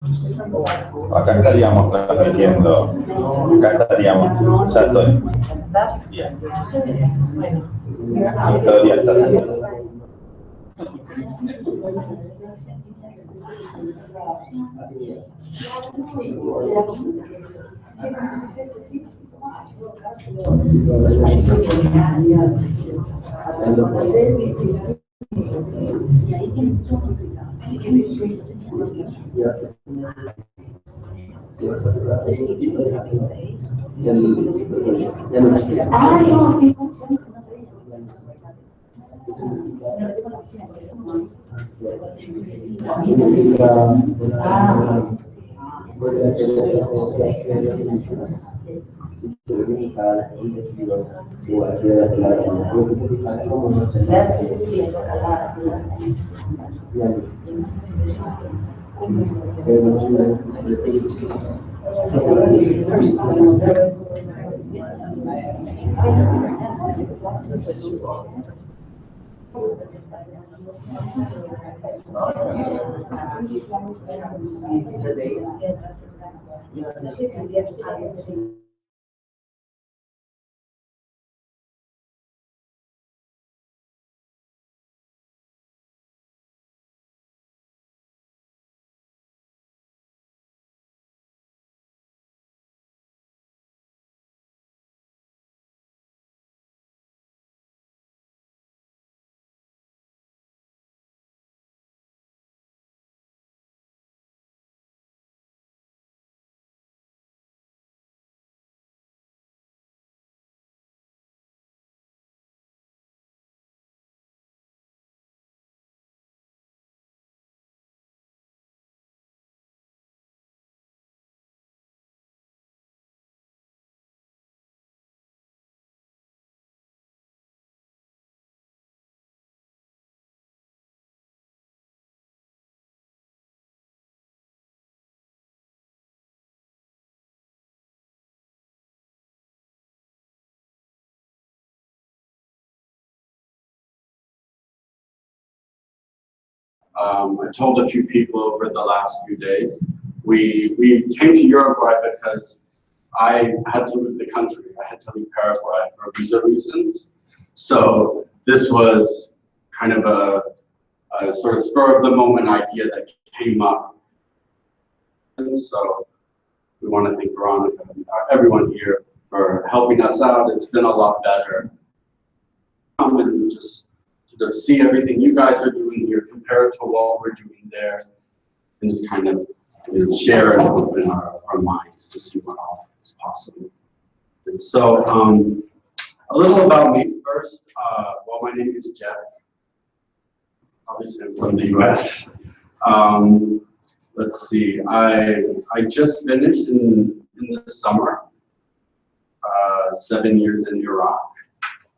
Acá estaríamos transmitiendo, acá estaríamos, ya estoy. Bien. Victoria está haciendo. I told a few people over the last few days. We came to Uruguay because I had to leave the country. I had to leave Paraguay for visa reasons. So this was kind of a sort of spur of the moment idea that came up. And so we want to thank Veronica and everyone here for helping us out. It's been a lot better. Come and just sort of see everything you guys are doing here compared to what we're doing there, and just kind of share and open our minds to see what all is possible. And so a little about me first. Well, my name is Jeff. Obviously, I'm from the US. Let's see, I just finished in the summer, 7 years in Iraq.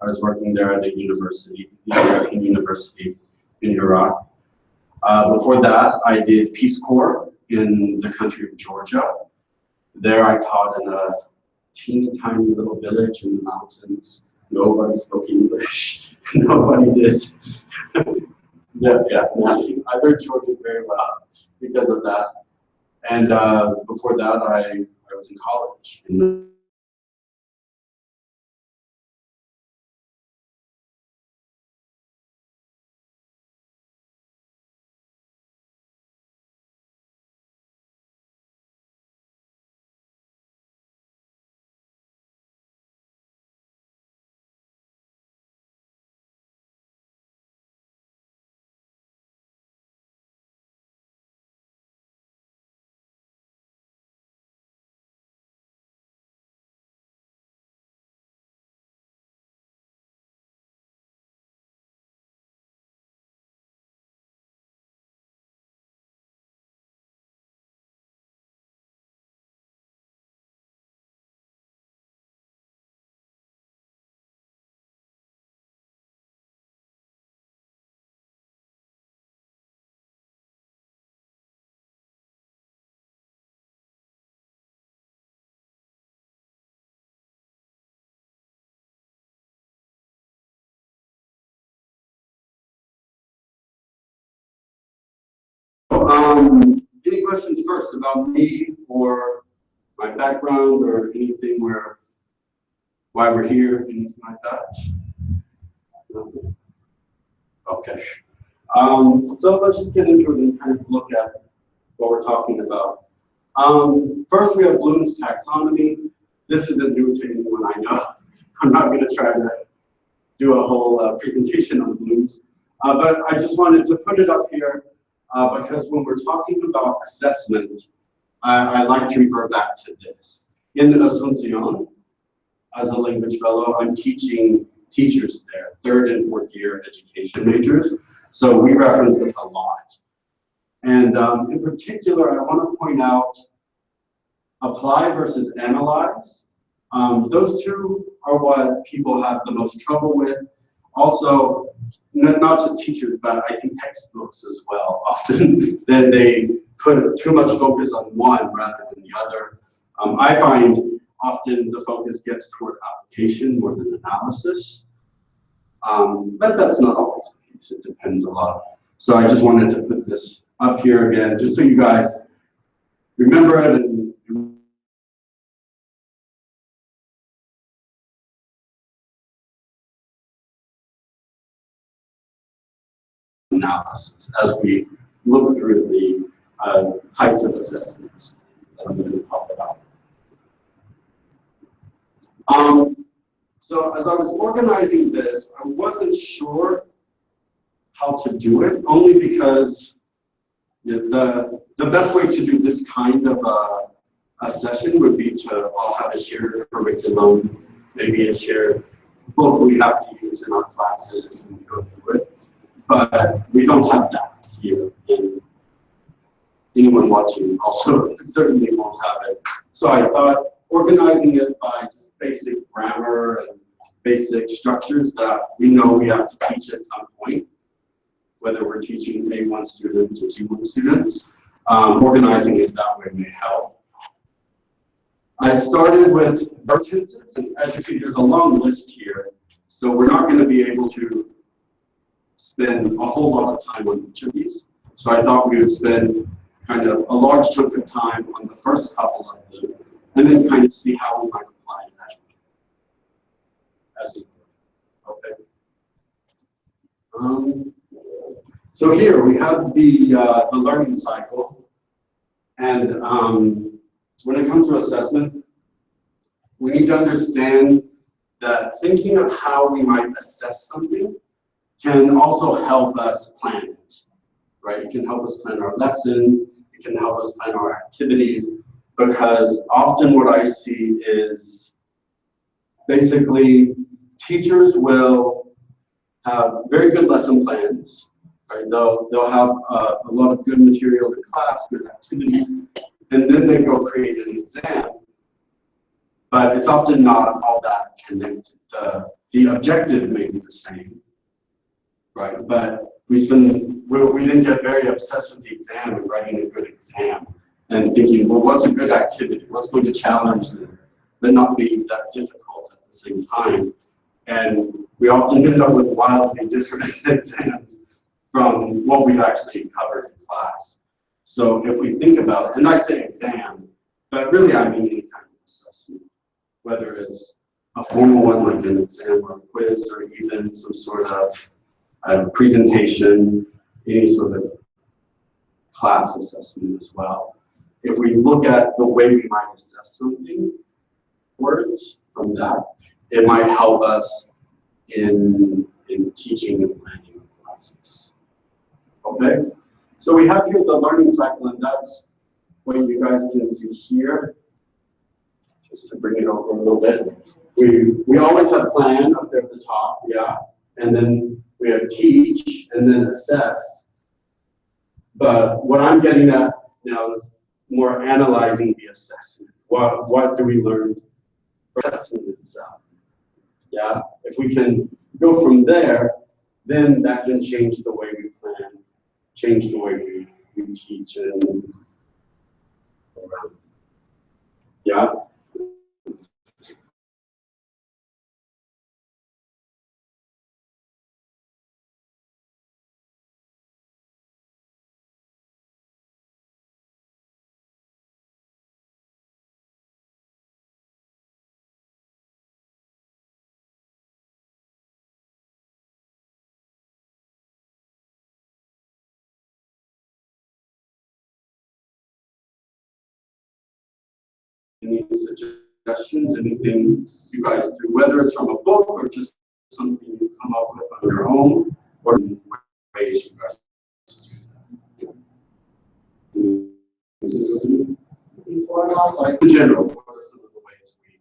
I was working there at a university, the American University in Iraq. Before that, I did Peace Corps in the country of Georgia. There I taught in a teeny tiny little village in the mountains. Nobody spoke English. Nobody did. yeah, nothing. I learned Georgian very well because of that. And before that, I was in college. Any questions first about me or my background or anything why we're here, anything like that? Nothing? Okay. So let's just get into it and kind of look at what we're talking about. First, we have Bloom's taxonomy. This isn't new to anyone I know. I'm not going to try to do a whole presentation on Bloom's, but I just wanted to put it up here because when we're talking about assessment, I like to refer back to this. In Asunción, as a language fellow, I'm teaching teachers there, 3rd and 4th year education majors. So we reference this a lot. And in particular, I want to point out apply versus analyze. Those two are what people have the most trouble with. Also, not just teachers, but I think textbooks as well. Often they put too much focus on one rather than the other. I find often the focus gets toward application more than analysis. But that's not always the case. It depends a lot. So I just wanted to put this up here again, just so you guys remember it and analysis as we look through the types of assessments that I'm going to talk about. So as I was organizing this, I wasn't sure how to do it, only because the best way to do this kind of a session would be to all have a shared curriculum, maybe a shared book we have to use in our classes and go through it. But we don't have that here, and anyone watching also certainly won't have it. So I thought organizing it by just basic grammar and basic structures that we know we have to teach at some point, whether we're teaching A1 students or C1 students, organizing it that way may help. I started with verb tenses, and as you see, there's a long list here, so we're not going to be able to spend a whole lot of time on each of these. So I thought we would spend kind of a large chunk of time on the first couple of them, and then kind of see how we might apply that as we go. Okay. So here we have the learning cycle, and when it comes to assessment, we need to understand that thinking of how we might assess something can also help us plan it, right? It can help us plan our lessons, it can help us plan our activities, because often what I see is basically teachers will have very good lesson plans, right? They'll have a lot of good material in class, good activities, and then they go create an exam. But it's often not all that connected. The objective may be the same, right? But we then get very obsessed with the exam and writing a good exam and thinking, well, what's a good activity? What's going to challenge them, but not be that difficult at the same time? And we often end up with wildly different exams from what we've actually covered in class. So if we think about it, and I say exam, but really I mean any kind of assessment, whether it's a formal one like an exam or a quiz, or even some sort of presentation, any sort of class assessment as well. If we look at the way we might assess something, words from that, it might help us in teaching and planning classes. Okay, so we have here the learning cycle, and that's what you guys can see here. Just to bring it over a little bit, we always have plan up there at the top, yeah, and then we have teach and then assess. But what I'm getting at now is more analyzing the assessment. What do we learn from assessment itself? Yeah, if we can go from there, then that can change the way we plan, change the way we teach and around. Yeah. Any suggestions, anything you guys do, whether it's from a book or just something you come up with on your own, or ways you guys do that? In general, what are some of the ways we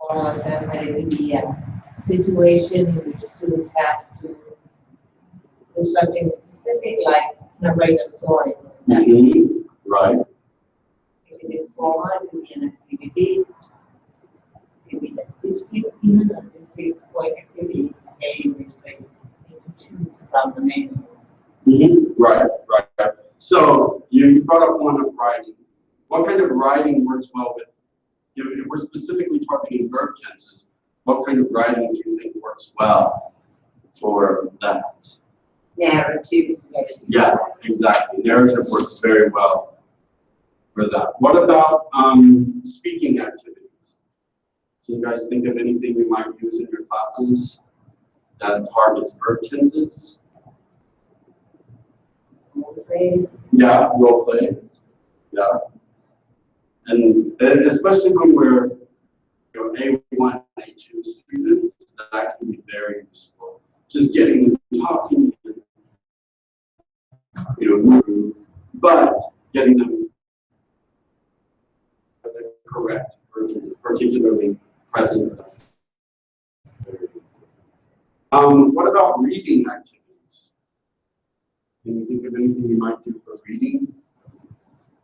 formal assessment? It can be a situation in which students have to do something specific, like narrate a story, for example. Right. If it is formal, it can be an activity. It can be a dispute, even a dispute point activity, in which they need to choose from the menu. Right. So you brought up one of writing. What kind of writing works well with, if we're specifically targeting verb tenses, what kind of writing do you think works well for that? Narrative is very useful. Yeah, exactly. Narrative works very well for that. What about speaking activities? Can you guys think of anything you might use in your classes that targets verb tenses? Role play. Yeah, role play. Yeah. And especially when we're A1, A2 students, that can be very useful. Just getting them talking, but getting them the correct versions, particularly present. What about reading activities? Can you think of anything you might do for reading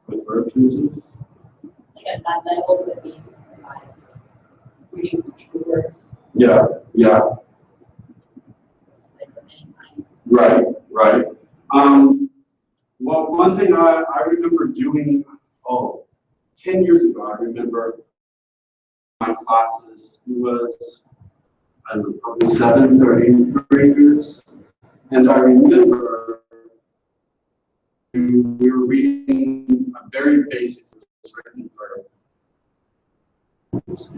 with verb tenses? Like at that level, would be something like reading true words. Yeah. Right. Well, one thing I remember doing, 10 years ago, I remember my classes, it was, I don't know, probably 7th or 8th graders. And I remember we were reading a very basic, it was written for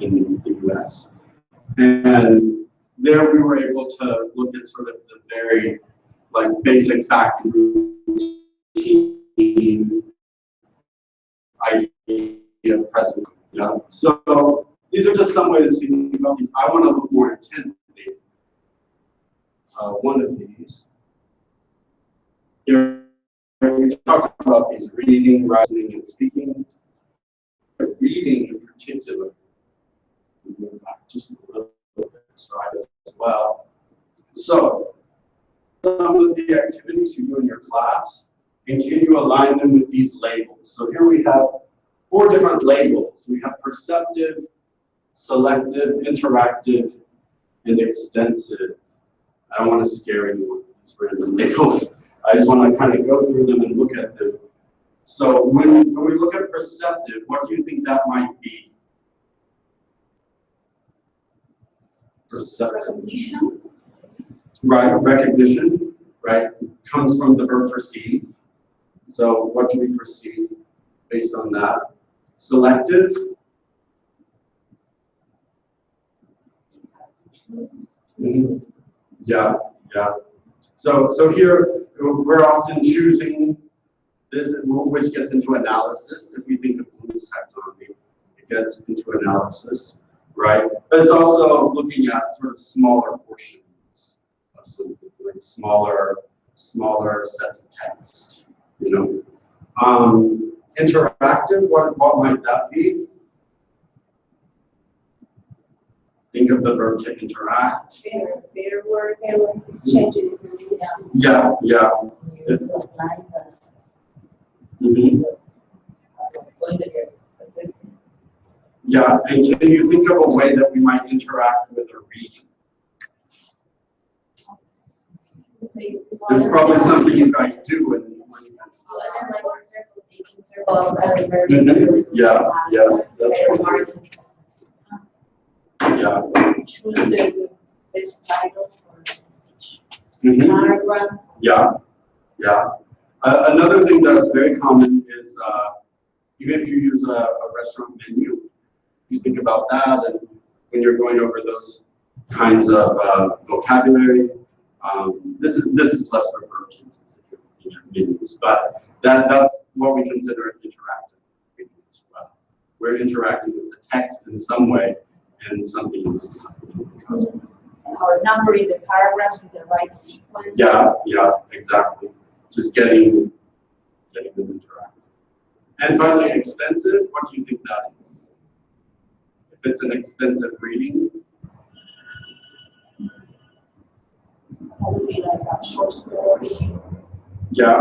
in the US. And there we were able to look at sort of the very basic fact routine idea of present. Yeah. So these are just some ways to think about these. I want to look more intently. One of these. We talk about these reading, writing, and speaking. Reading in particular, we move back just a little bit slide as well. So some of the activities you do in your class, and can you align them with these labels? So here we have 4 different labels. We have perceptive, selective, interactive, and extensive. I don't want to scare anyone with these random labels. I just want to kind of go through them and look at them. So when we look at perceptive, what do you think that might be? Perceptive. Recognition. Right, recognition, right, comes from the verb perceive. So what do we perceive based on that? Selective. Yeah. So here we're often choosing this, which gets into analysis. If we think of Bloom's taxonomy, it gets into analysis, right? But it's also looking at sort of smaller portions of something, like smaller sets of text, Interactive, what might that be? Think of the verb to interact. Their word, it's changing because you have. Yeah. You apply the point of your assessment. Yeah, and can you think of a way that we might interact with a reading? There's probably something you guys do when you Yeah. Choose the best title for each paragraph. Yeah. Another thing that's very common is even if you use a restaurant menu, you think about that, and when you're going over those kinds of vocabulary, this is less for verb tenses if you're looking at menus, but that's what we consider an interactive reading as well. we're interacting with the text in some way, and something is happening because of it. Or numbering the paragraphs in the right sequence. Yeah, exactly. Just getting them interactive. And finally, extensive. What do you think that is? If it's an extensive reading, Probably like a short story. yeah.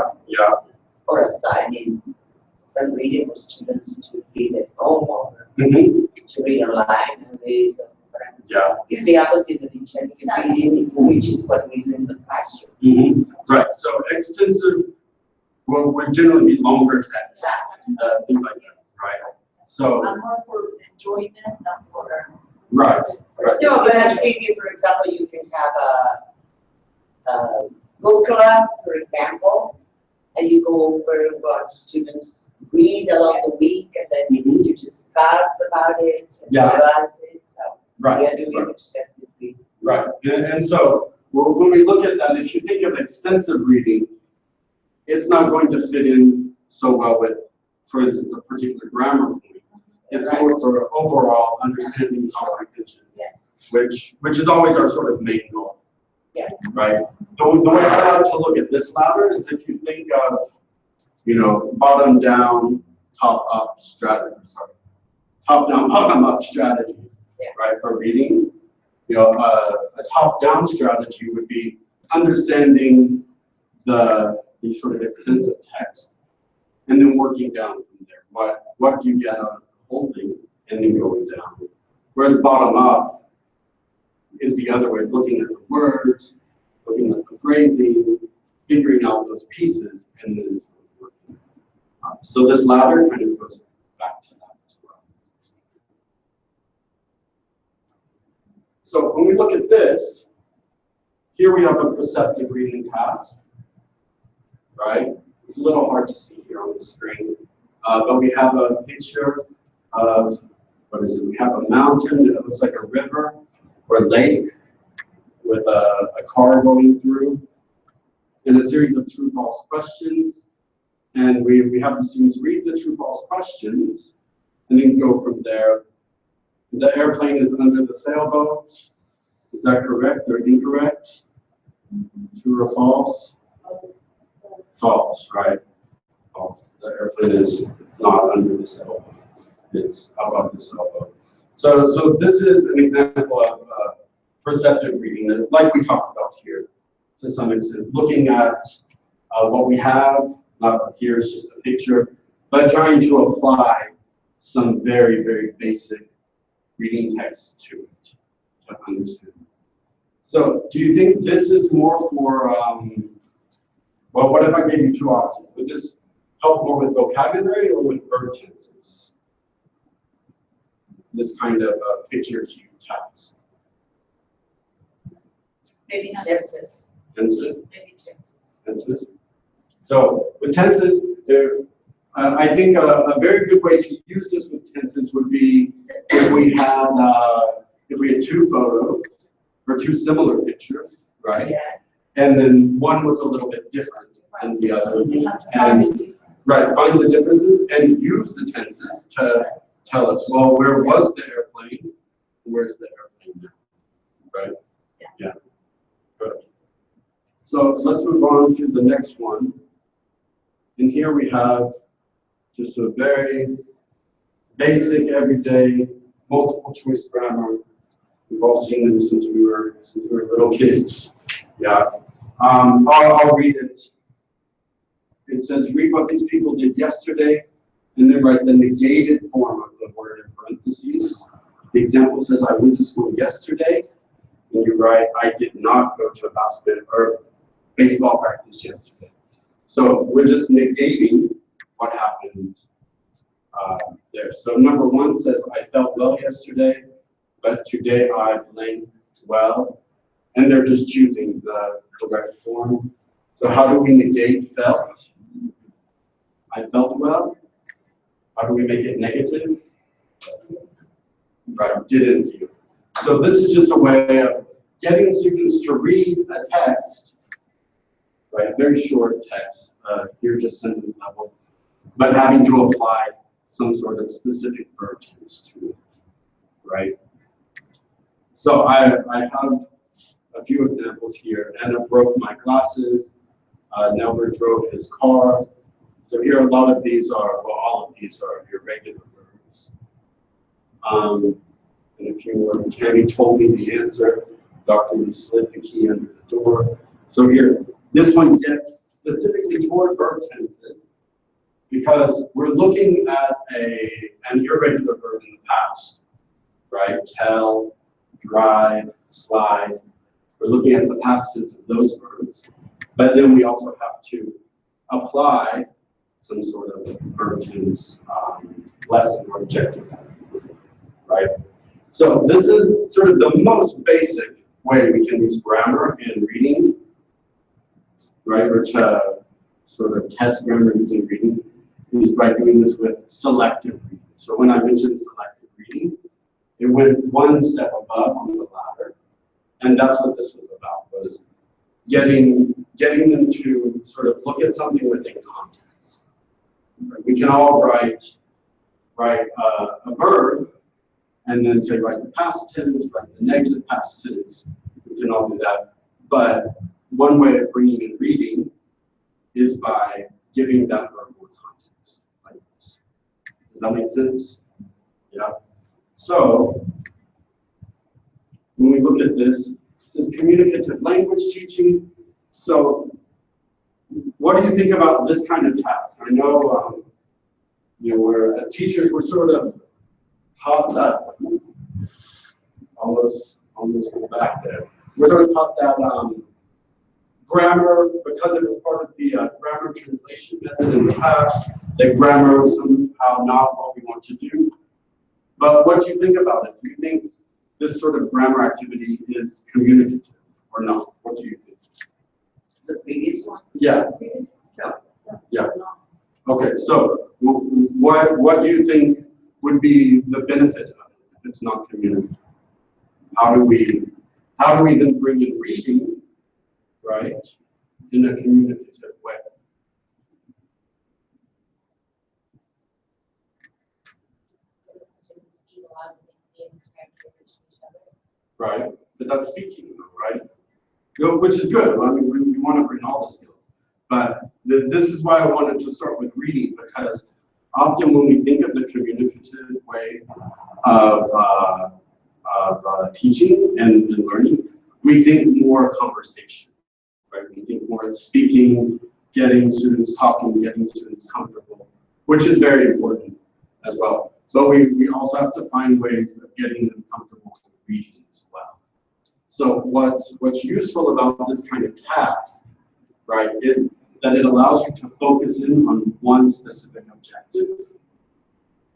Or assigning some reading for students to read at home or Mm-hmm. to read online and ways of. Yeah. It's the opposite of intensive reading, which is what we do in the classroom. Mm-hmm. Right. So extensive would generally be longer text, things like that, right? So And more for enjoyment than for. right. No, but maybe, for example, you can have a book club, for example, and you go over what students read along the week, and then you discuss about it and Yeah. realize it. So Right. we are doing extensively. Right. And so when we look at that, if you think of extensive reading, it's not going to fit in so well with, for instance, a particular grammar point. It's more for overall understanding comprehension, Yes. which is always our sort of main goal. Yeah. Right. The way I like to look at this ladder is if you think of, bottom down, top up strategies. Sorry, top down, bottom up strategies. Yeah. Right, for reading. A top down strategy would be understanding the sort of extensive text, and then working down from there. What do you get out of the whole thing, and then going down. Whereas bottom up is the other way, looking at the words, looking at the phrasing, figuring out those pieces, and then sort of working. So this ladder kind of goes back to that as well. So when we look at this, here we have a perceptive reading task, right? It's a little hard to see here on the screen, but we have a picture of, what is it? We have a mountain that looks like a river or lake with a car going through, and a series of true-false questions. And we have the students read the true-false questions and then go from there. The airplane is under the sailboat. Is that correct or incorrect? True or false? False, right? False. The airplane is not under the sailboat. It's above the sailboat. So this is an example of perceptive reading, like we talked about here, to some extent, looking at what we have. Here's just a picture, but trying to apply some very, very basic reading text to it to understand. So, do you think this is more for? Well, what if I gave you two options? Would this help more with vocabulary or with verb tenses? This kind of picture cue task. Maybe Tenses. Tenses. Maybe tenses. Tenses. So with tenses, I think a very good way to use this with tenses would be if we had two photos or two similar pictures, right? Yeah. And then one was a little bit different than the other. You have to find And the difference. right, find the differences and use the tenses to tell us, well, where was the airplane? Where's the airplane now? Right? Yeah. Good. So let's move on to the next one. And here we have just a very basic, everyday, multiple choice grammar. We've all seen them since we were little kids. Yeah. I'll read it. It says, read what these people did yesterday, and then write the negated form of the word in parentheses. The example says, I went to school yesterday, and you write, I did not go to a baseball practice yesterday. So we're just negating what happened there. So number one says, I felt well yesterday, but today I blanked well. And they're just choosing the correct form. So how do we negate felt? I felt well. How do we make it negative? Right, didn't feel. So this is just a way of getting students to read a text, right, very short text, here just sentence level, but having to apply some sort of specific verb tense to it, right? So I have a few examples here. Anna broke my glasses. Nelbert drove his car. So here a lot of these are, well, all of these are irregular verbs. And if you were, Tammy told me the answer. Dr. Lee slid the key under the door. So here, this one gets specifically toward verb tenses because we're looking at an irregular verb in the past, right? Tell, drive, slide. We're looking at the past tense of those verbs, but then we also have to apply some sort of verb tense lesson or objective, right? So this is sort of the most basic way we can use grammar in reading, right? Or to sort of test grammar using reading is by doing this with selective reading. So when I mentioned selective reading, it went one step above on the ladder, and that's what this was about, was getting them to sort of look at something within context. Right? We can all write a verb and then say write the past tense, write the negative past tense. We can all do that. But one way of bringing in reading is by giving that verb more context, like this. Does that make sense? Yeah. So when we look at this, it says communicative language teaching. So what do you think about this kind of task? I know, we're, as teachers, we're sort of taught that, almost go back there. We're sort of taught that grammar, because it was part of the grammar translation method in the past, that grammar is somehow not what we want to do. But what do you think about it? Do you think this sort of grammar activity is communicative or not? What do you think? The previous one? Yeah. Yeah. Okay, so what do you think would be the benefit of it if it's not communicative? How do we then bring in reading, right, in a communicative way? Right, but that's speaking, right? Which is good. I mean, we want to bring all the skills. But this is why I wanted to start with reading, because often when we think of the communicative way of teaching and learning, we think more conversation, right? We think more speaking, getting students talking, getting students comfortable, which is very important as well. But we also have to find ways of getting them comfortable with reading as well. So what's useful about this kind of task, right, is that it allows you to focus in on one specific objective,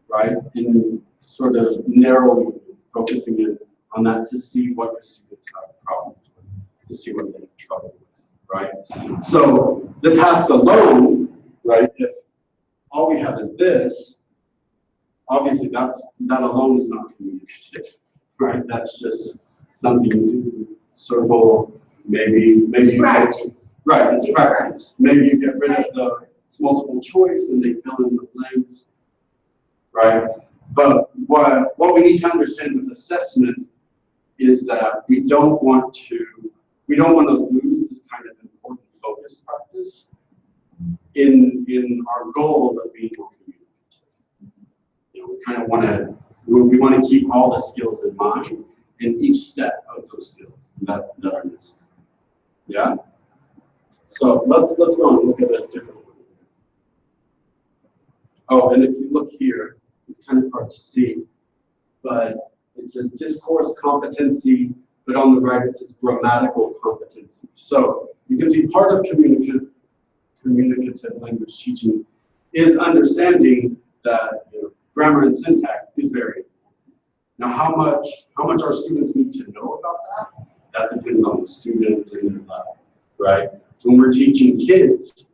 right, and sort of narrowly focusing in on that to see what your students have problems with, to see what they have trouble with, right? So the task alone, right, if all we have is this, obviously that alone is not communicative, right? That's just something you do, circle, maybe practice. Right, it's practice. Maybe you get rid of the multiple choice and they fill in the blanks, right? But what we need to understand with assessment is that we don't want to lose this kind of important focus practice in our goal of being more communicative. We kind of want to keep all the skills in mind in each step of those skills that are necessary. Yeah. So let's go and look at a different one. Oh, and if you look here, it's kind of hard to see, but it says discourse competency, but on the right it says grammatical competency. So you can see part of communicative language teaching is understanding that grammar and syntax is very important. Now, how much our students need to know about that depends on the student and their level, right? So when we're teaching kids,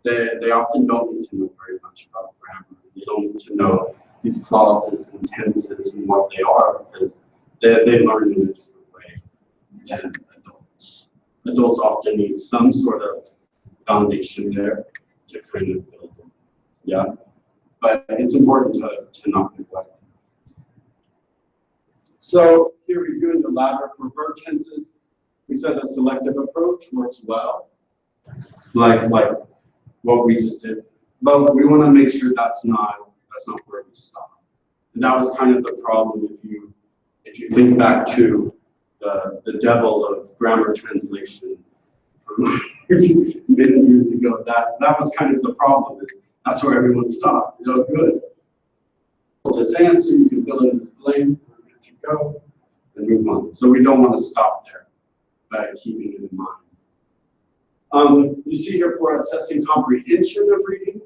they often don't need to know very much about grammar. They don't need to know these clauses and tenses and what they are, because they learn in a different way than adults. Adults often need some sort of foundation there to kind of build. Yeah. but it's important to not neglect. So here we're doing the latter for verb tenses. We said a selective approach works well, like what we just did, but we want to make sure that's not where we stop. And that was kind of the problem if you think back to the devil of grammar translation from many years ago. That was kind of the problem. That's where everyone stopped. You know, good. We'll just answer. You can fill in this blank. We're good to go and move on. So we don't want to stop there by keeping it in mind. You see here for assessing comprehension of reading,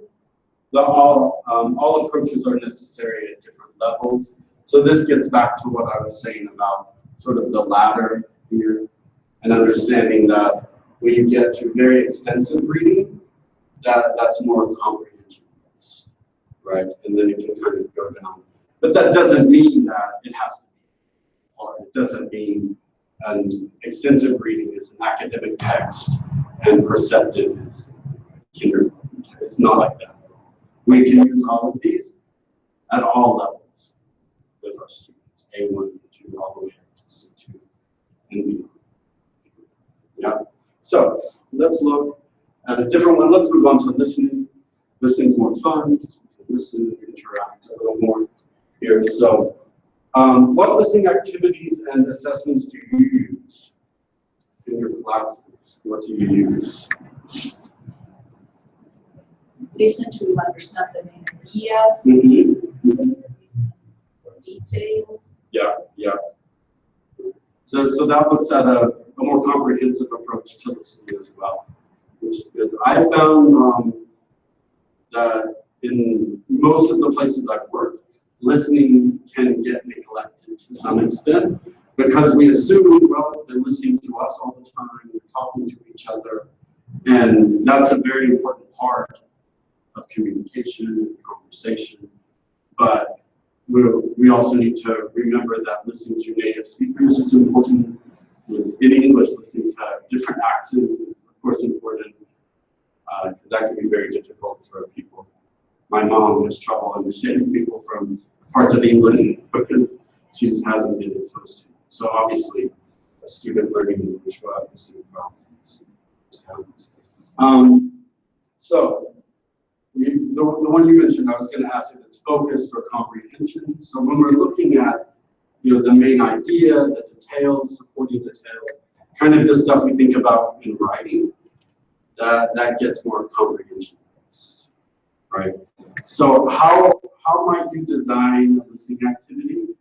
all approaches are necessary at different levels. So this gets back to what I was saying about sort of the ladder here, and understanding that when you get to very extensive reading, that's more comprehension based, right? And then it can kind of go down. But that doesn't mean that it has to be hard. It doesn't mean an extensive reading is an academic text and perceptive is kindergarten. It's not like that. We can use all of these at all levels with our students, A1, A2, all the way up to C2 and beyond. Yeah. So let's look at a different one. Let's move on to listening. Listening's more fun. Listen, interact a little more here. So what listening activities and assessments do you use in your classes? What do you use? Listen to understand the main ideas, Mm-hmm. listen for details. Yeah, yeah. So that looks at a more comprehensive approach to listening as well, which is good. I found that in most of the places I've worked, listening can get neglected to some extent because we assume, well, they're listening to us all the time, they're talking to each other, and that's a very important part of communication and conversation. But we also need to remember that listening to native speakers is important. In English, listening to different accents is, of course, important because that can be very difficult for people. My mom has trouble understanding people from parts of England because she just hasn't been exposed to it. So obviously, a student learning English will have the same problems. So the one you mentioned, I was going to ask if it's focused or comprehension. So when we're looking at the main idea, the details, supporting details, kind of the stuff we think about in writing, that gets more comprehension based, right? So how might you design a listening activity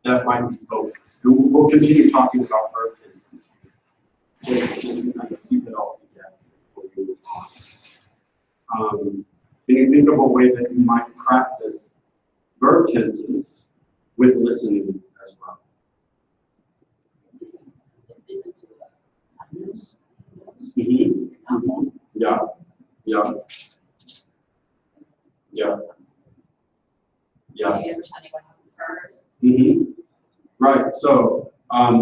that might be focused? And we'll continue talking about verb tenses. Just to kind of keep it all together before we move on. Can you think of a way that you might practice verb tenses with listening as well? Listen to others. Mm-hmm. Yeah. Yeah. Yeah. Yeah. Understanding what happened first. Mm-hmm. Right. So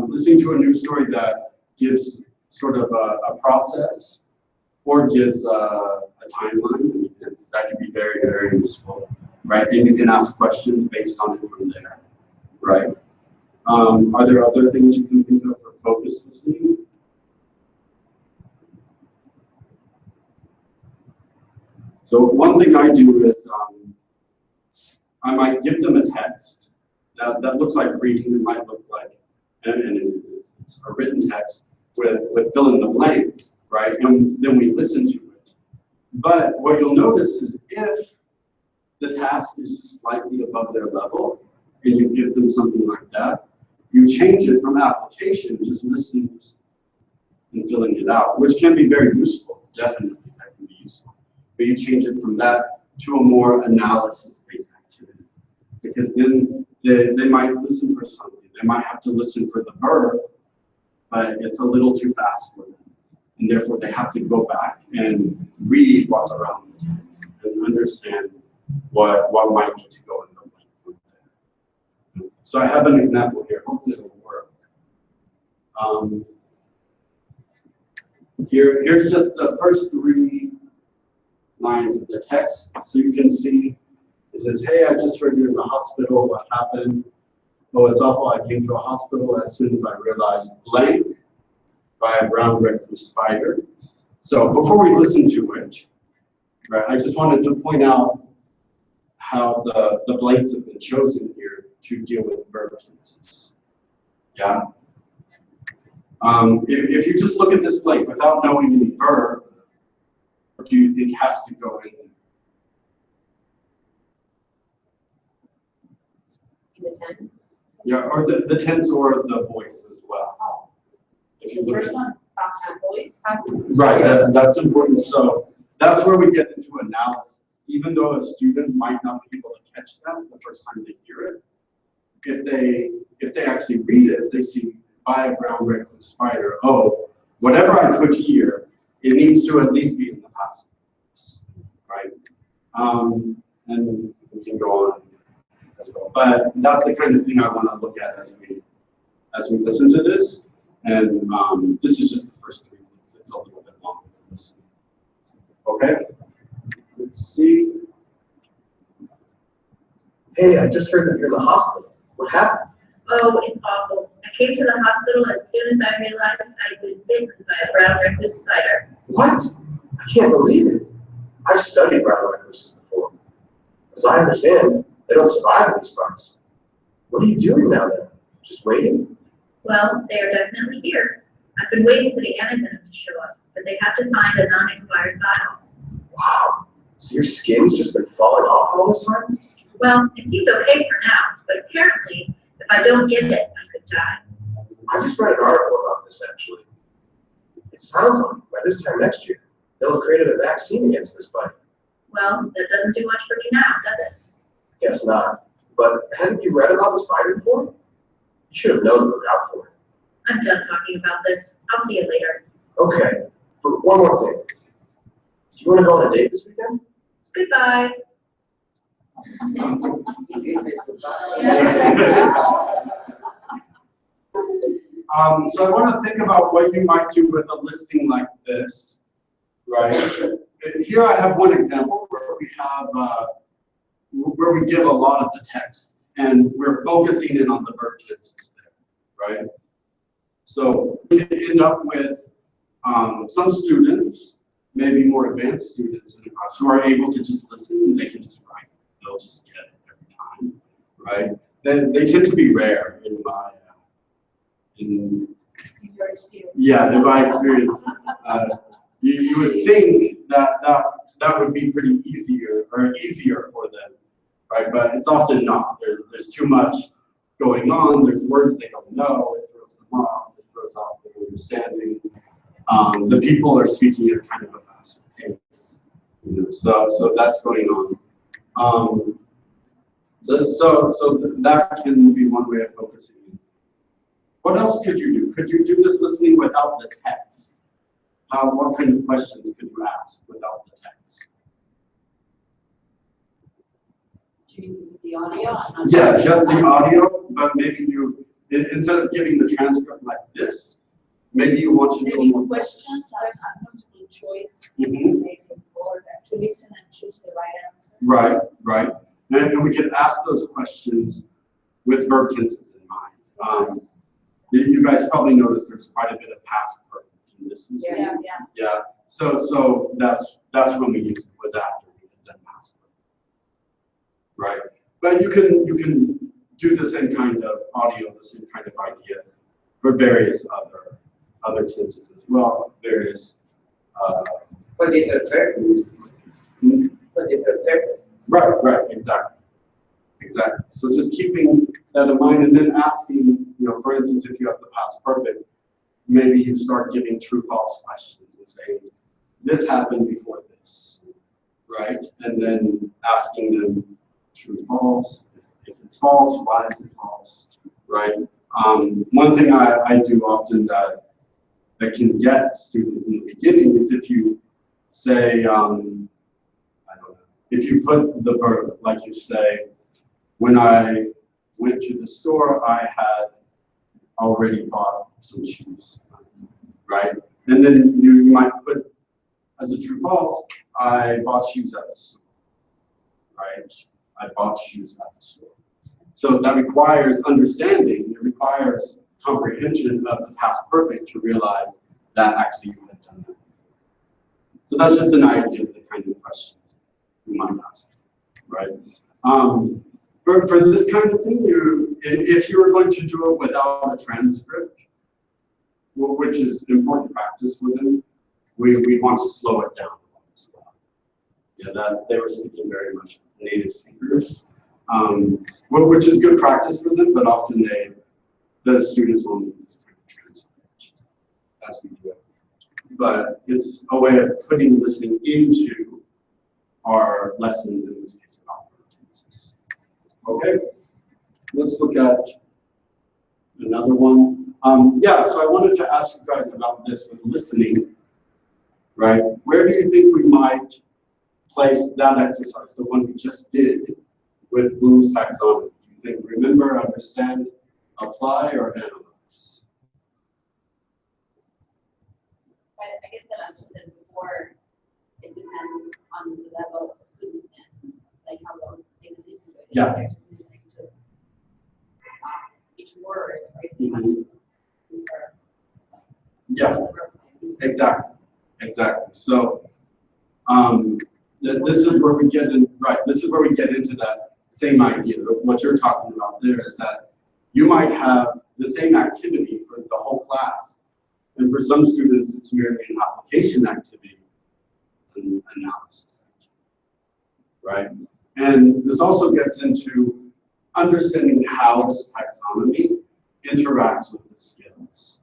listening to a news story that gives sort of a process or gives a timeline, that can be very, very useful, right? And you can ask questions based on it from there, right? Are there other things you can think of for focused listening? So one thing I do is I might give them a text that looks like reading. It might look like, and it's a written text with fill in the blank, right? And then we listen to it. But what you'll notice is if the task is slightly above their level and you give them something like that, you change it from application, just listening and filling it out, which can be very useful, definitely that can be useful. But you change it from that to a more analysis-based activity. Because then they might listen for something. They might have to listen for the verb, but it's a little too fast for them. And therefore they have to go back and read what's around the text and understand what might need to go in the blank from there. So I have an example here. Hopefully it'll work. Here's just the first 3 lines of the text. So you can see says, hey, I just heard you're in the hospital. What happened? Oh, it's awful. I came to a hospital as soon as I realized blank by a brown recluse spider. So before we listen to it, right, I just wanted to point out how the blanks have been chosen here to deal with verb tenses. Yeah. If you just look at this blank without knowing any verb, what do you think has to go in? The tense. Yeah, or the tense or the voice as well. Oh. If you The look first one, past voice, past. right, that's important. So that's where we get into analysis. Even though a student might not be able to catch that the first time they hear it, if they actually read it, they see by a brown recluse spider. Oh, whatever I put here, it needs to at least be in the past, right? And we can go on as well. But that's the kind of thing I want to look at as we listen to this. And this is just the first 3 weeks. It's a little bit longer to listen. Okay. Let's see. Hey, I just heard that you're in the hospital. What happened? Oh, it's awful. I came to the hospital as soon as I realized I'd been bitten by a brown recluse spider. What? I can't believe it. I've studied brown recluses before. As I understand, they don't survive in these parts. What are you doing now then? Just waiting? Well, they are definitely here. I've been waiting for the antivenom to show up, but they have to find a non-expired vial. Wow. So your skin's just been falling off all this time? Well, it seems okay for now, but apparently, if I don't get it, I could die. I just read an article about this actually. It sounds like by this time next year, they'll have created a vaccine against this bite. Well, that doesn't do much for me now, does it? Guess not. But hadn't you read about the spider before? You should have known to look out for it. I'm done talking about this. I'll see you later. Okay, but one more thing. Do you want to go on a date this weekend? Goodbye. So I want to think about what you might do with a listing like this, right? Here I have one example where we have where we give a lot of the text and we're focusing in on the verb tenses there, right? So we end up with some students, maybe more advanced students in the class, who are able to just listen and they can just write. They'll just get it every time, right? They tend to be rare in my In your experience. yeah, in my experience. You would think that would be pretty easier for them, right? But it's often not. There's too much going on. There's words they don't know. It throws them off. It throws off their understanding. The people are speaking at kind of a faster pace, you know, so that's going on. So that can be one way of focusing. What else could you do? Could you do this listening without the text? What kind of questions could you ask without the text? Do you need the audio? Yeah, just the audio, but maybe you, instead of giving the transcript like this, maybe you want to do Maybe more questions like a multiple choice, Mhm. or to listen and choose the right answer. Right. And we can ask those questions with verb tenses in mind. You guys probably noticed there's quite a bit of past perfect in this. Yeah. So that's when we use it, was after we had done past perfect. Right. But you can do the same kind of audio, the same kind of idea for various other tenses as well. Various For different purposes. For different purposes. Right, exactly. So just keeping that in mind and then asking, you know, for instance, if you have the past perfect, maybe you start giving true-false questions and saying, this happened before this, right? And then asking them true-false. If it's false, why is it false, right? One thing I do often that can get students in the beginning is if you say, I don't know, if you put the verb, like you say, when I went to the store, I had already bought some shoes, right? And then you might put as a true false, I bought shoes at the store, right? I bought shoes at the store. So that requires understanding, it requires comprehension of the past perfect to realize that actually you have done that before. So that's just an idea of the kind of questions you might ask, right? For this kind of thing, if you're going to do it without a transcript, which is important practice for them, we want to slow it down as well. Yeah, that they were speaking very much with native speakers, which is good practice for them, but often the students will need this kind of transcript as we do it. But it's a way of putting listening into our lessons, in this case about vertenses. Okay, let's look at another one. Yeah, so I wanted to ask you guys about this with listening, right? Where do you think we might place that exercise, the one we just did with Bloom's taxonomy? Do you think remember, understand, apply, or analyze? I guess that as you said before, it depends on the level of the student and like how well they can listen to it. If Yeah. they're just listening to each word, right? Mhm. Yeah, exactly, exactly. So this is where we get in, right? This is where we get into that same idea. What you're talking about there is that you might have the same activity for the whole class, and for some students, it's merely an application activity, an analysis activity, right? And this also gets into understanding how this taxonomy interacts with the skills.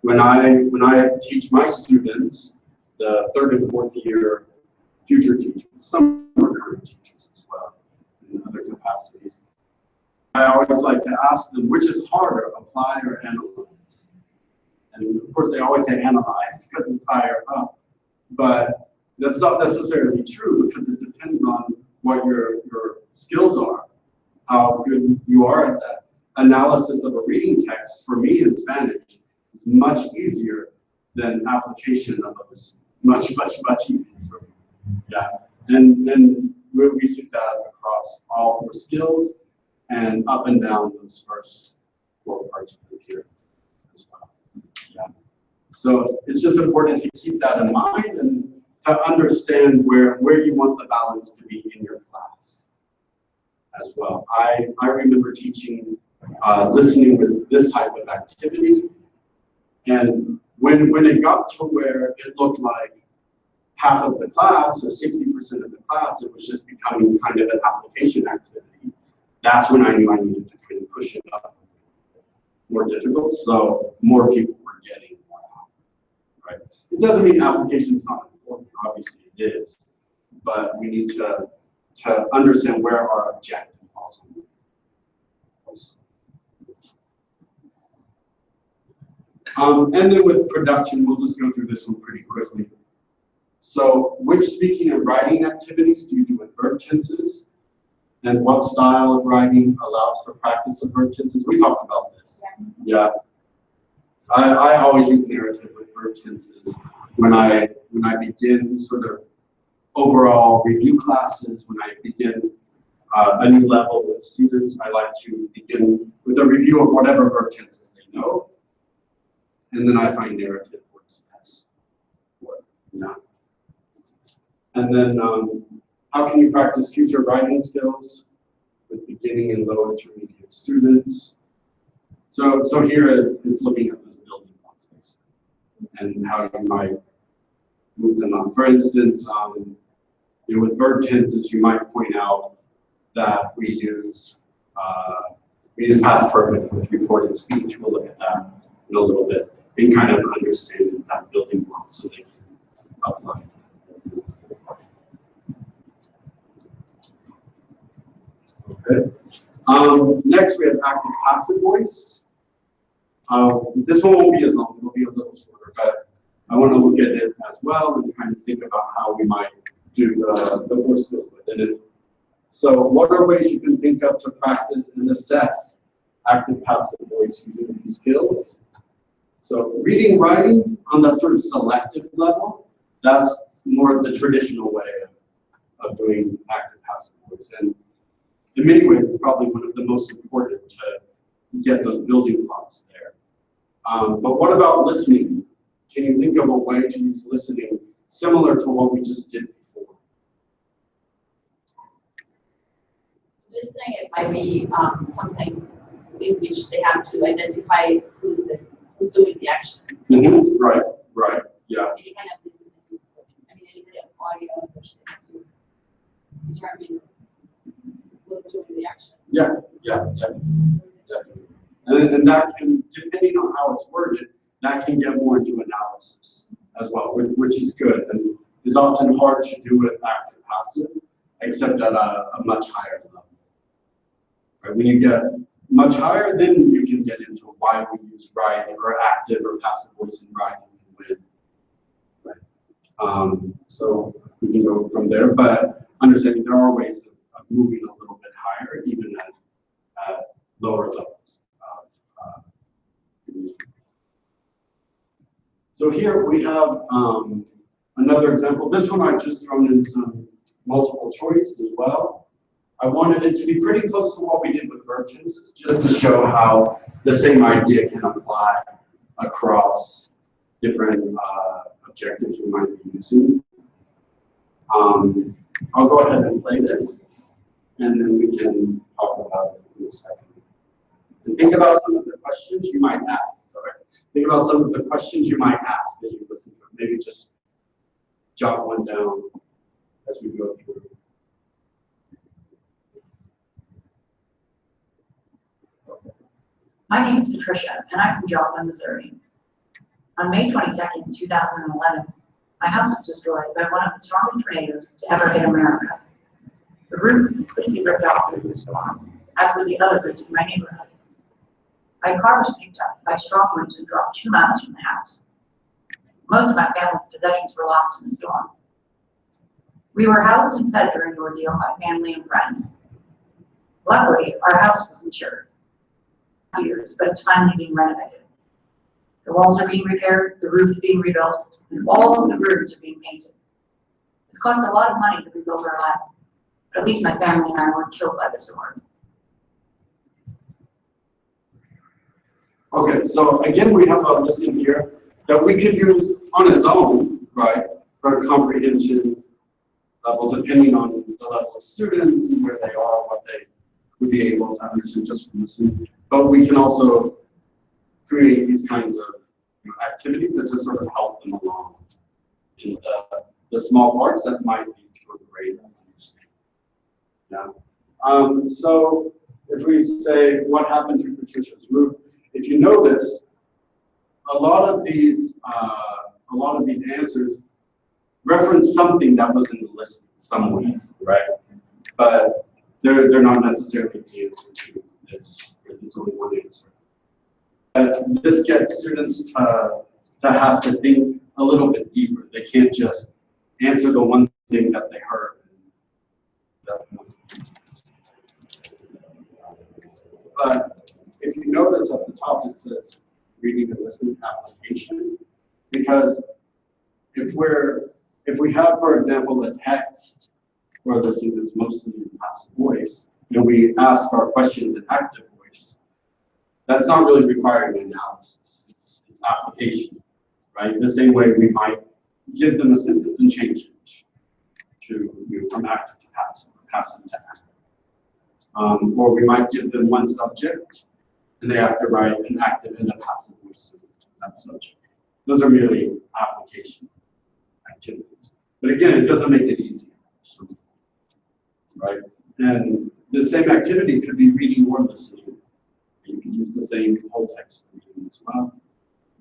When I teach my students, the 3rd and 4th year future teachers, some are current teachers as well, in other capacities, I always like to ask them, which is harder, apply or analyze? And of course, they always say analyze because it's higher up, but that's not necessarily true because it depends on what your skills are, how good you are at that. Analysis of a reading text, for me in Spanish, is much easier than application of it. Much easier for me. Yeah, and we see that across all 4 skills and up and down those first 4 parts of the period as well. Yeah. So it's just important to keep that in mind and to understand where you want the balance to be in your class as well. I remember teaching listening with this type of activity, and when it got to where it looked like half of the class or 60% of the class, it was just becoming kind of an application activity. That's when I knew I needed to kind of push it up more difficult, so more people were getting more out, right? It doesn't mean application is not important, obviously it is, but we need to understand where our objective falls on. And then with production, we'll just go through this one pretty quickly. So which speaking and writing activities do you do with verb tenses? And what style of writing allows for practice of verb tenses? We talked about this. Yeah. I always use narrative with verb tenses when I begin sort of overall review classes, when I begin a new level with students. I like to begin with a review of whatever verb tenses they know. And then I find narrative works best. Yeah. And then how can you practice future writing skills with beginning and low intermediate students? So here it's looking at those building blocks basically, and how you might move them on. For instance, with verb tenses, you might point out that we use past perfect with reported speech. We'll look at that in a little bit and kind of understand that building block so they can apply. Okay. Next, we have active passive voice. This one won't be as long, it'll be a little shorter, but I want to look at it as well and kind of think about how we might do the 4 skills within it. So what are ways you can think of to practice and assess active passive voice using these skills? So reading, writing on that sort of selective level, that's more of the traditional way of doing active passive voice. And in many ways, it's probably one of the most important to get those building blocks there. But what about listening? Can you think of a way to use listening similar to what we just did before? Listening, it might be something in which they have to identify who's doing the action. Mm-hmm. Right, yeah. Any kind of listening. I mean, any kind of audio to determine who's doing the action. Yeah, definitely. And that can, depending on how it's worded, that can get more into analysis as well, which is good and is often hard to do with active passive, except at a much higher level. Right? When you get much higher, then you can get into why we use writing or active or passive voice in writing and when. Right? So we can go from there, but understanding there are ways of moving a little bit higher, even at lower levels. So here we have another example. This one I've just thrown in some multiple choice as well. I wanted it to be pretty close to what we did with verb tenses, just to show how the same idea can apply across different objectives we might be using. I'll go ahead and play this, and then we can talk about it in a second. And think about some of the questions you might ask. Sorry. Think about some of the questions you might ask as you listen to it. Maybe just jot one down as we go through. My name is Patricia, and I'm from Joplin, Missouri. On May 22nd, 2011, my house was destroyed by one of the strongest tornadoes to ever hit America. The roof was completely ripped off through the storm, as were the other roofs in my neighborhood. My car was picked up by strong winds and dropped 2 miles from the house. Most of my family's possessions were lost in the storm. We were housed and fed during the ordeal by family and friends. Luckily, our house was insured. Years, but it's finally being renovated. The walls are being repaired, the roof is being rebuilt, and all of the rooms are being painted. It's cost a lot of money to rebuild our lives, but at least my family and I weren't killed by the storm. Okay, so again, we have a list in here that we could use on its own, right, for comprehension level, depending on the level of students and where they are, what they would be able to understand just from listening. But we can also create these kinds of activities that just sort of help them along in the small parts that might lead to a great understanding. Yeah. So if we say what happened to Patricia's roof, if you notice, a lot of these answers reference something that was in the list in some way, right? But they're not necessarily the answer to this. There's only one answer. But this gets students to have to think a little bit deeper. They can't just answer the one thing that they heard. But if you notice at the top it says reading and listening application, because if we have, for example, a text or listening that's mostly in passive voice, and we ask our questions in active voice, that's not really requiring analysis. It's application, right? The same way we might give them a sentence and change it to from active to passive, or passive to active. Or we might give them one subject, and they have to write an active and a passive voice to that subject. Those are merely application activities. But again, it doesn't make it easier, right? And the same activity could be reading or listening. You can use the same whole text reading as well.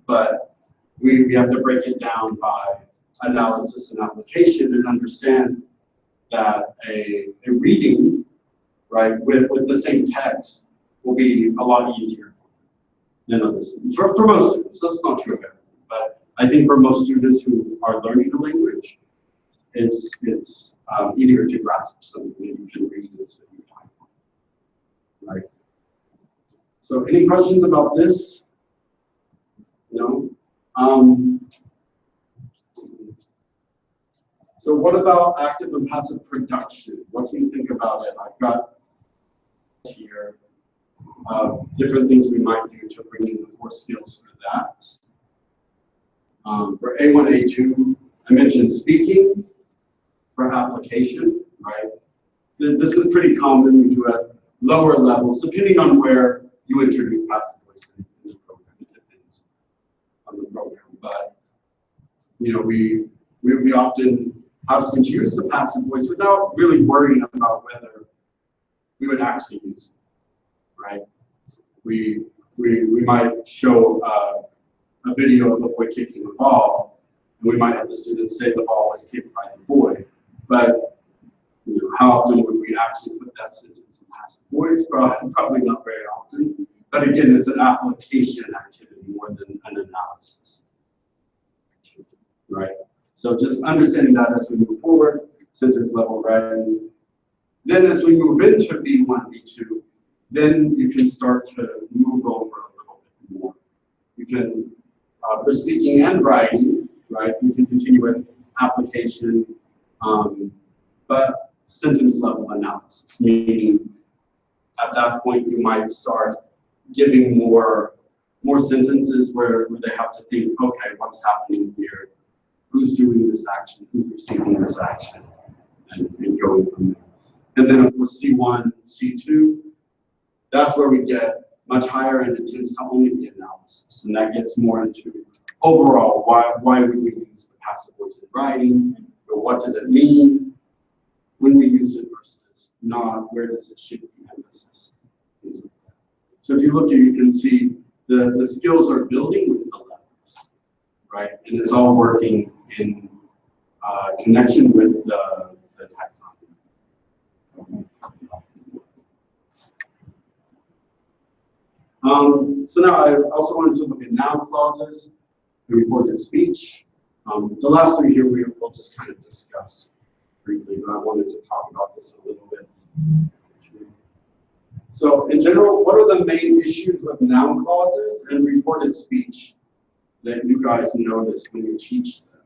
But we have to break it down by analysis and application and understand that a reading, right, with the same text will be a lot easier than a listening. For most students, that's not true of everyone, but I think for most students who are learning the language, it's easier to grasp something that you can read instead of time. Right? So any questions about this? No? So what about active and passive production? What do you think about it? I've got here, different things we might do to bring in the 4 skills for that. For A1, A2, I mentioned speaking. For application, right? This is pretty common. We do at lower levels, depending on where you introduce passive voice in the program. It depends on the program, but you know, we often have students use the passive voice without really worrying about whether we would actually use it, right? We might show a video of a boy kicking the ball, and we might have the students say the ball was kicked by the boy. But you know, how often would we actually put that sentence in passive voice? Probably not very often. But again, it's an application activity more than an analysis activity, right? So just understanding that as we move forward, sentence level writing. Then as we move into B1, B2, then you can start to move over a little bit more. You can, for speaking and writing, right, you can continue with application, but sentence level analysis, meaning at that point you might start giving more sentences where they have to think, okay, what's happening here? Who's doing this action? Who's receiving this action? And going from there. And then of course C1, C2, that's where we get much higher, and it tends to only be analysis. And that gets more into overall, why would we use the passive voice in writing? Or what does it mean when we use it versus not? Where does it shift the emphasis? Things like that. So if you look here, you can see the skills are building with the levels, right? And it's all working in connection with the taxonomy. So now I also wanted to look at noun clauses, the reported speech. The last 3 here we'll just kind of discuss briefly, but I wanted to talk about this a little bit. So in general, what are the main issues with noun clauses and reported speech that you guys notice when you teach them?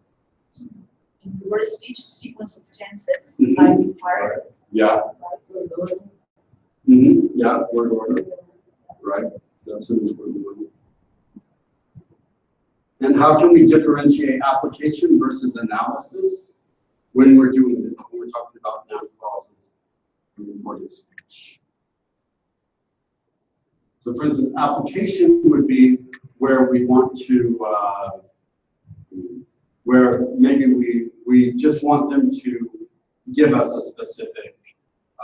In the word speech, sequence of tenses, Mhm. by required. Yeah. Mm-hmm. Yeah, word order. Right. That's an important one. And how can we differentiate application versus analysis when we're doing it? When we're talking about noun clauses and reported speech. So for instance, application would be where we want to, where maybe we just want them to give us a specific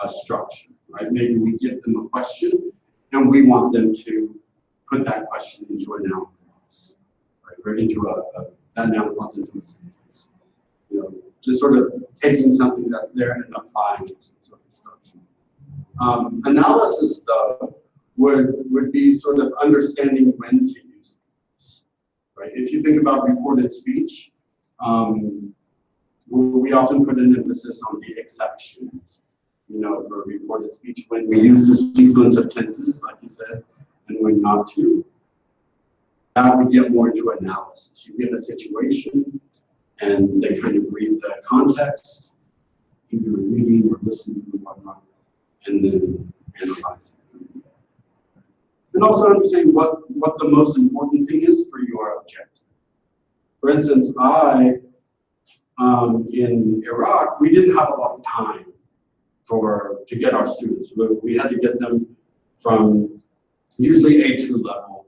structure, right? Maybe we give them a question and we want them to put that question into a noun clause, right? Or into that noun clause into a sentence. You know, just sort of taking something that's there and applying it to some sort of structure. Analysis, though, would be sort of understanding when to use things, right? If you think about reported speech, we often put an emphasis on the exceptions, you know, for reported speech when we use the sequence of tenses, like you said, and when not to. That would get more into analysis. You get a situation, and they kind of read the context, either reading or listening or whatnot, and then analyze it. And also understanding what the most important thing is for your objective. For instance, in Iraq, we didn't have a lot of time to get our students. We had to get them from usually A2 level.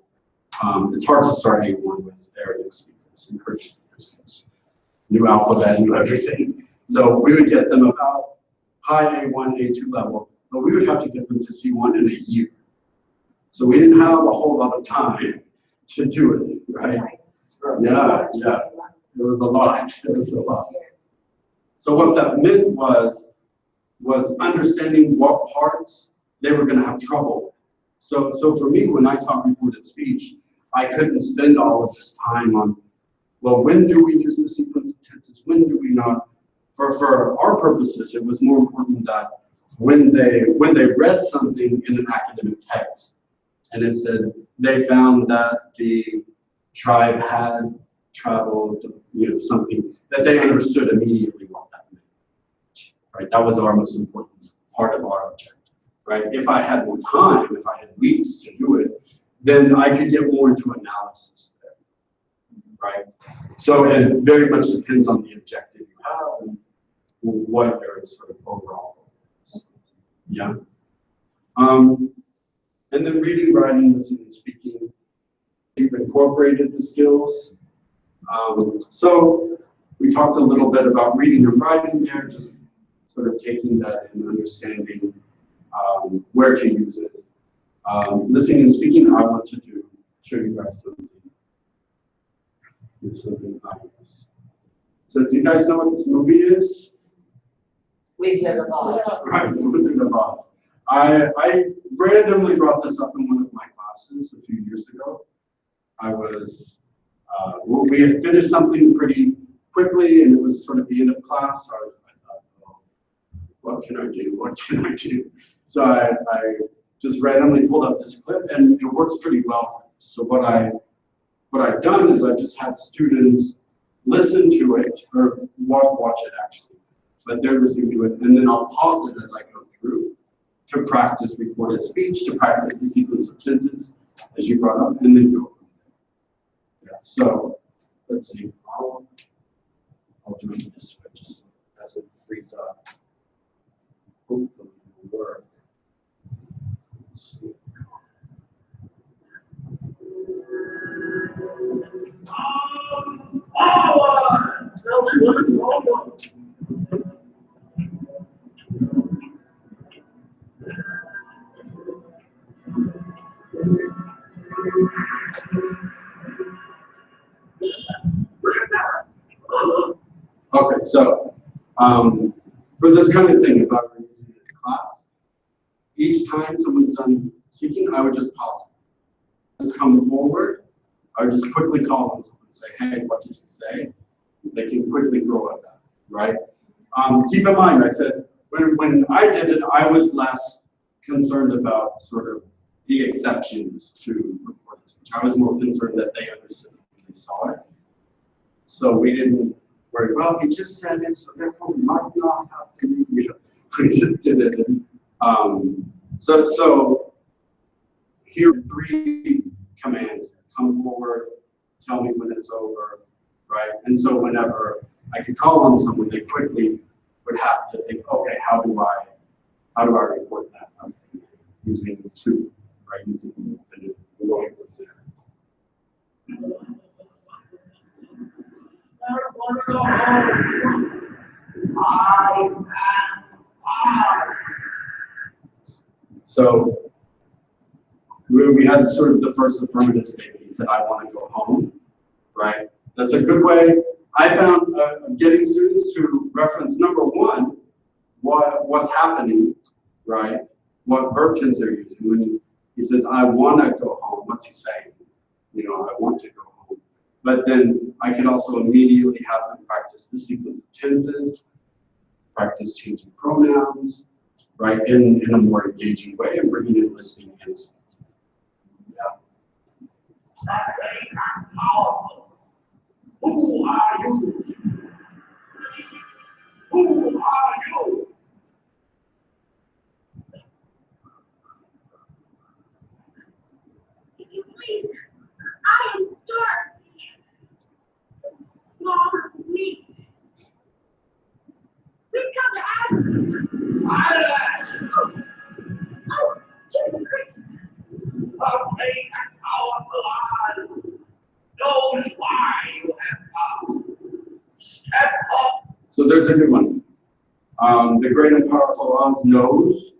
It's hard to start A1 with Arabic speakers, encourage speakers. New alphabet, new everything. So we would get them about high A1, A2 level, but we would have to get them to C1 in a year. So we didn't have a whole lot of time to do it, right? Yeah. It was a lot. So what that meant was understanding what parts they were going to have trouble with. So for me, when I taught reported speech, I couldn't spend all of this time on, well, when do we use the sequence of tenses? When do we not? For our purposes, it was more important that when they read something in an academic text, and it said they found that the tribe had traveled, you know, something that they understood immediately what that meant. Right? That was our most important part of our objective. right? If I had more time, if I had weeks to do it, then I could get more into analysis there, right? So it very much depends on the objective you have and what your sort of overall goal is. Yeah. And then reading, writing, listening, and speaking. You've incorporated the skills. So we talked a little bit about reading and writing there, just sort of taking that and understanding where to use it. Listening and speaking, I want to show you guys something. Something obvious. So do you guys know what this movie is? Wizard of Oz. Right, Wizard of Oz. I randomly brought this up in one of my classes a few years ago. I was, we had finished something pretty quickly, and it was sort of the end of class. So I thought, oh, what can I do? What can I do? So I just randomly pulled up this clip, and it works pretty well for me. So what I've done is I've just had students listen to it, or watch it actually, but they're listening to it, and then I'll pause it as I go through to practice recorded speech, to practice the sequence of tenses, as you brought up, and then go from there. Yeah, so let's see. I'll do it this way, just as it frees up. Hopefully it will work. Let's see. Okay, so for this kind of thing, if I were using it in class, each time someone's done speaking, I would just pause. Just come forward, I would just quickly call on someone and say, hey, what did you say? They can quickly throw it back, right? Keep in mind, I said, when I did it, I was less concerned about sort of the exceptions to recorded speech. I was more concerned that they understood when they saw it. So we didn't worry, well, he just said it, so therefore we might not have to, we just did it. So here are 3 commands. Come forward, tell me when it's over, right? And so whenever I could call on someone, they quickly would have to think, okay, how do I record that? Using 2, right? Using the going from there. So we had sort of the first affirmative statement. He said, I want to go home, right? That's a good way. I found getting students to reference, number 1, what's happening, right? What verb tense they're using. When he says, I want to go home, what's he saying? You know, I want to go home. But then I can also immediately have them practice the sequence of tenses, practice changing pronouns, right, in a more engaging way and bringing in listening and speaking. Yeah. Who are you? Who are you? Please, I am Dorothy. Small me. We've come to ask you. Oh, Jesus Christ. Okay, our blood knows why you have come. Step up. So there's a good one. The great and powerful Oz knows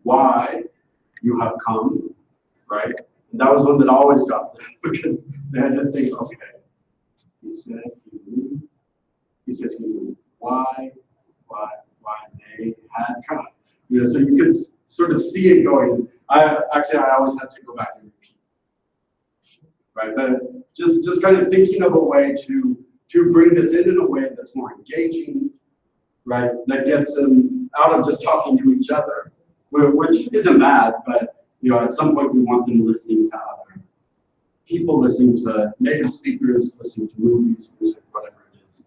why you have come, right? And that was one that always got them because they had to think, okay, he said he knew why they had come. You know, so you could sort of see it going. I always have to go back and repeat, right? But just kind of thinking of a way to bring this in a way that's more engaging, right? That gets them out of just talking to each other, which isn't bad, but you know, at some point we want them listening to other people, listening to native speakers, listening to movies, music, whatever it is,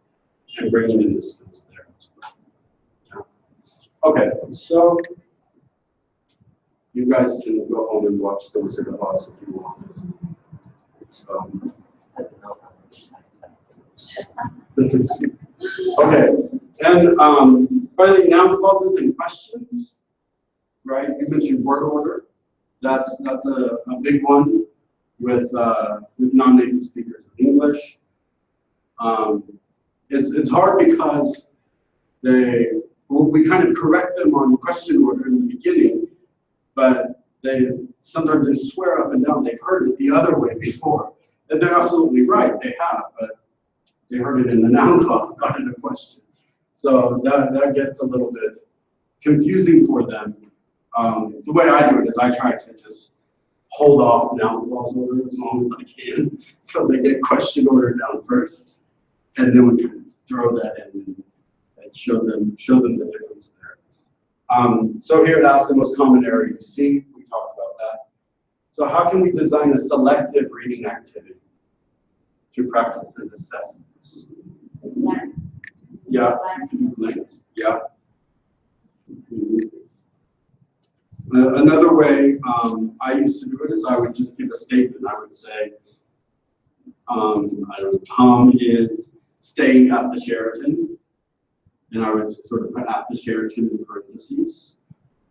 and bringing in the skills there as well. Yeah. Okay, so You guys can go home and watch the Wizard of Oz if you want. It's fun. Okay, and finally, noun clauses and questions, right? You mentioned word order. That's a big one with non-native speakers of English. It's hard because we kind of correct them on question order in the beginning, but sometimes they swear up and down they've heard it the other way before. And they're absolutely right, they have, but they heard it in the noun clause, not in a question. So that gets a little bit confusing for them. The way I do it is I try to just hold off noun clause order as long as I can, so they get question order down first, and then we can throw that in and show them the difference there. So here it asks the most common error you see. We talked about that. So how can we design a selective reading activity to practice and assess this? Learns. Yeah. Learns. Yeah. Another way I used to do it is I would just give a statement. I would say, I don't know, Tom is staying at the Sheraton, and I would sort of put at the Sheraton in parentheses,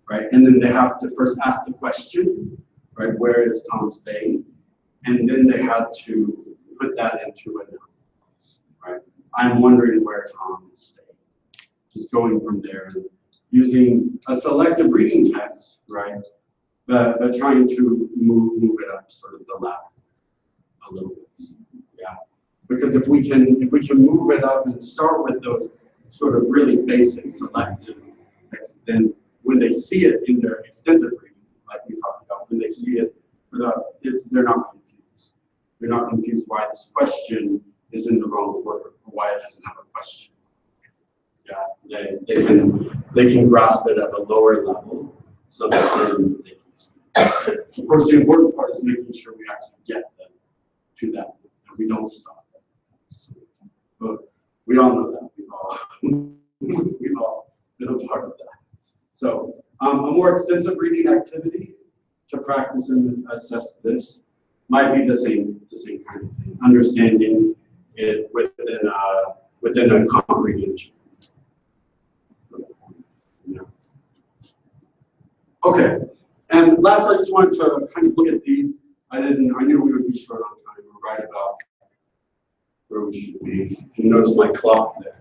right? And then they have to first ask the question, right? Where is Tom staying? And then they had to put that into a noun clause, right? I'm wondering where Tom is staying. Just going from there, using a selective reading text, right? But trying to move it up sort of the ladder a little bit, yeah. Because if we can move it up and start with those sort of really basic selective text, then when they see it in their extensive reading, like we talked about, when they see it, they're not confused. They're not confused why this question is in the wrong order or why it doesn't have a question. Yeah, they can grasp it at a lower level so that then they can speak. Of course, the important part is making sure we actually get them to that, and we don't stop them. So, but we all know that. We've all been a part of that. So a more extensive reading activity to practice and assess this might be the same kind of thing. Understanding it within a comprehension. Yeah. Okay, and last I just wanted to kind of look at these. I knew we would be short on time. We're right about where we should be. You notice my clock there.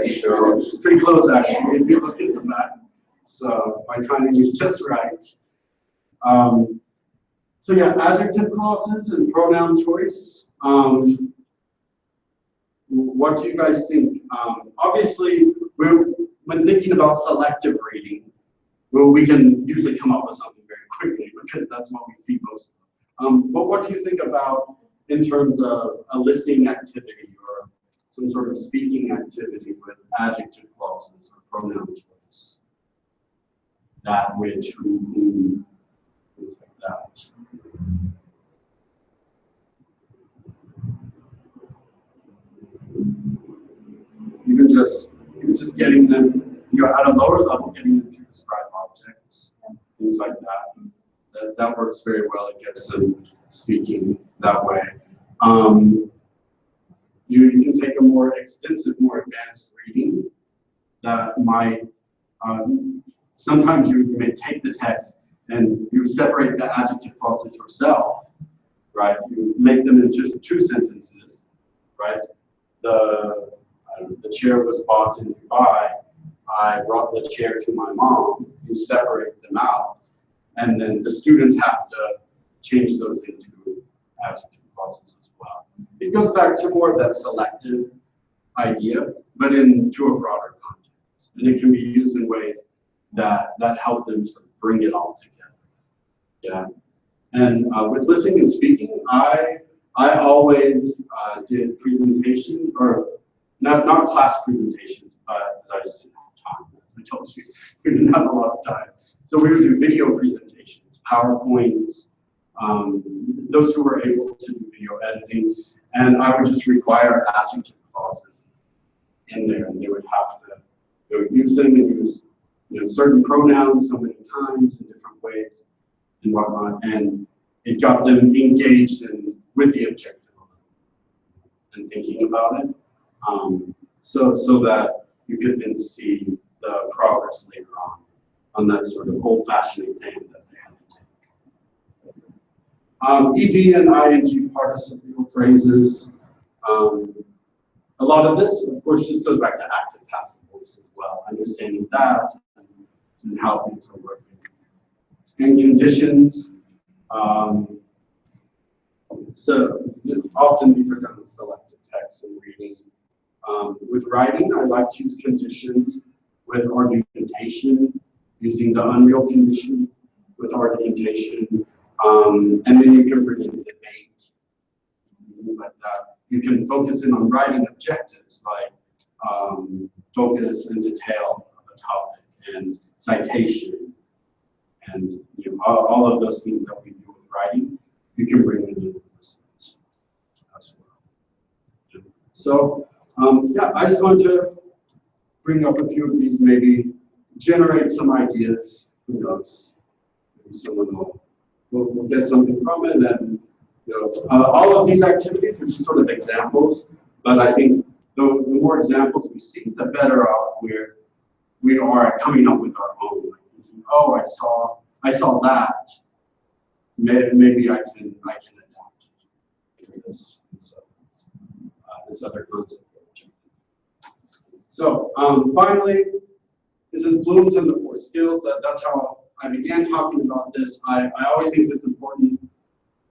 Sure. It's pretty close actually, if you look at the map. So my timing is just right. So yeah, adjective clauses and pronoun choice. What do you guys think? Obviously, when thinking about selective reading, we can usually come up with something very quickly because that's what we see most of. But what do you think about in terms of a listening activity or some sort of speaking activity with adjective clauses or pronoun choice? That, which, who, things like that. Even just getting them, at a lower level, getting them to describe objects, things like that. That works very well. It gets them speaking that way. You can take a more extensive, more advanced reading that might, sometimes you may take the text and you separate the adjective clauses yourself, right? You make them into two sentences, right? The chair was bought in Dubai. I brought the chair to my mom. You separate them out, and then the students have to change those into adjective clauses as well. It goes back to more of that selective idea, but into a broader context, and it can be used in ways that help them sort of bring it all together. Yeah, and with listening and speaking, I always did presentation, or not class presentations, but because I just didn't have time. As I told you, we didn't have a lot of time. So we would do video presentations, PowerPoints, those who were able to do video editing, and I would just require adjective clauses in there, and they would use them and use certain pronouns so many times in different ways and whatnot, and it got them engaged with the objective and thinking about it, so that you could then see the progress later on that sort of old-fashioned exam that they had to take. ED and ING participial phrases. A lot of this, of course, just goes back to active passive voice as well, understanding that and how things are working. And conditions. So often these are done with selective text and reading. With writing, I like to use conditions with argumentation, using the unreal condition with argumentation. And then you can bring in debate, things like that. You can focus in on writing objectives like focus and detail of a topic and citation, and all of those things that we do with writing, you can bring in with listeners as well. So yeah, I just want to bring up a few of these, maybe generate some ideas. Who knows? Maybe someone will get something from it, and all of these activities are just sort of examples. But I think the more examples we see, the better off we are at coming up with our own. Like thinking, oh, I saw that. Maybe I can adapt to this other concept. So finally, this is Bloom's and the 4 skills. That's how I began talking about this. I always think it's important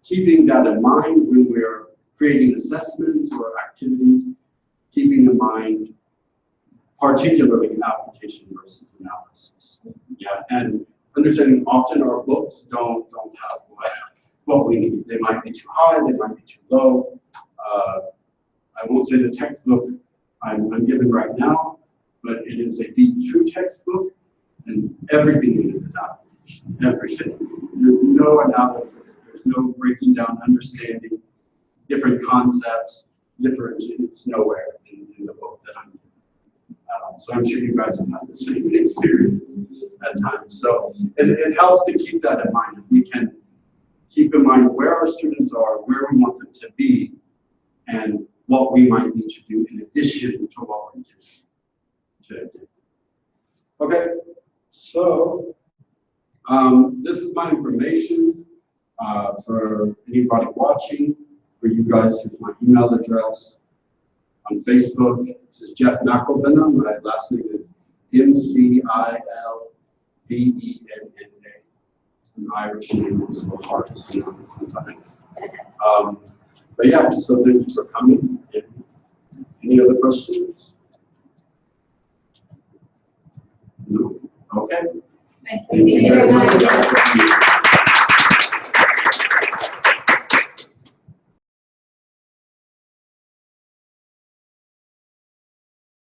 keeping that in mind when we're creating assessments or activities, keeping in mind particularly application versus analysis. Yeah, and understanding often our books don't have what we need. They might be too high, they might be too low. I won't say the textbook I'm given right now, but it is a Be True textbook, and everything in it is application, everything. There's no analysis, there's no breaking down, understanding different concepts, it's nowhere in the book that I'm given. So I'm sure you guys have had the same experience at times. So it helps to keep that in mind. If we can keep in mind where our students are, where we want them to be, and what we might need to do in addition to what we're doing. Okay, so this is my information for anybody watching. For you guys, here's my email address. On Facebook, it says Jeff McElvenna. My last name is McIlvenna. It's an Irish name, it's a little hard to pronounce sometimes. But yeah, so thank you for coming. Any other questions? No? Okay. Thank you very much.